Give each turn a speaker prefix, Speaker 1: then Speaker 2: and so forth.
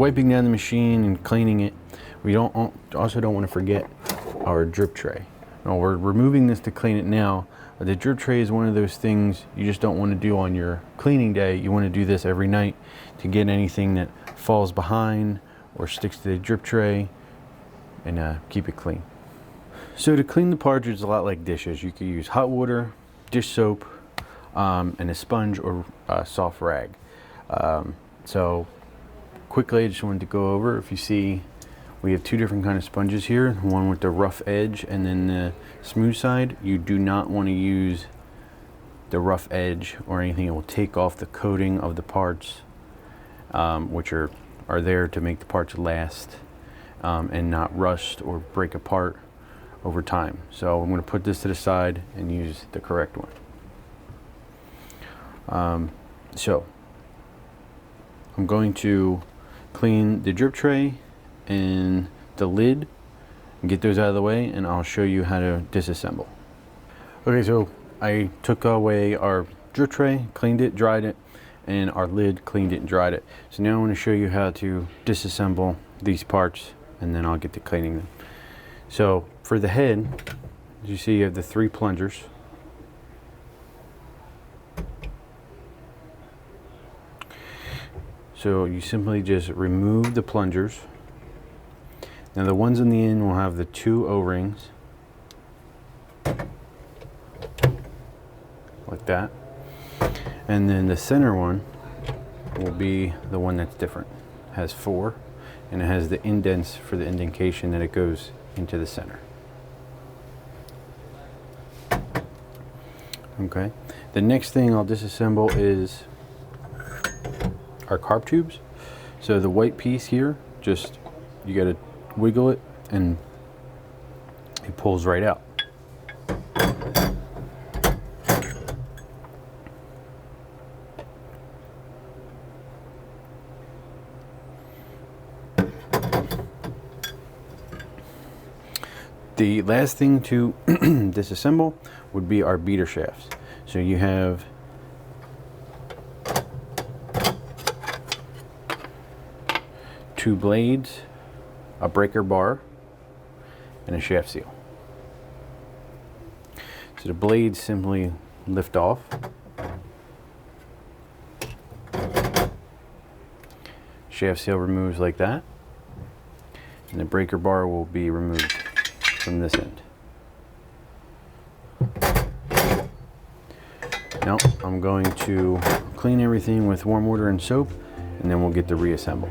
Speaker 1: wiping down the machine and cleaning it, we also don't want to forget our drip tray. Now we're removing this to clean it now. But the drip tray is one of those things you just don't want to do on your cleaning day. You want to do this every night to get anything that falls behind or sticks to the drip tray and keep it clean. So to clean the parts, it's a lot like dishes. You could use hot water, dish soap, and a sponge or a soft rag. So quickly, I just wanted to go over, if you see, we have two different kind of sponges here, one with the rough edge and then the smooth side. You do not want to use the rough edge or anything. It will take off the coating of the parts, which are there to make the parts last and not rust or break apart over time. So I'm going to put this to the side and use the correct one. So I'm going to clean the drip tray and the lid and get those out of the way, and I'll show you how to disassemble. Okay, so I took away our drip tray, cleaned it, dried it, and our lid, cleaned it and dried it. So now I want to show you how to disassemble these parts, and then I'll get to cleaning them. So for the head, as you see, you have the 3 plungers. So you simply just remove the plungers. Now the ones in the end will have the 2 O-rings, like that. And then the center one will be the one that's different. It has 4, and it has the indents for the indentation that it goes into the center. Okay. The next thing I'll disassemble is our carp tubes. So the white piece here, just, you gotta wiggle it and it pulls right out. The last thing to disassemble would be our beater shafts. So you have two blades, a breaker bar, and a shaft seal. So the blades simply lift off. Shaft seal removes like that, and the breaker bar will be removed from this end. Now I'm going to clean everything with warm water and soap, and then we'll get to reassemble.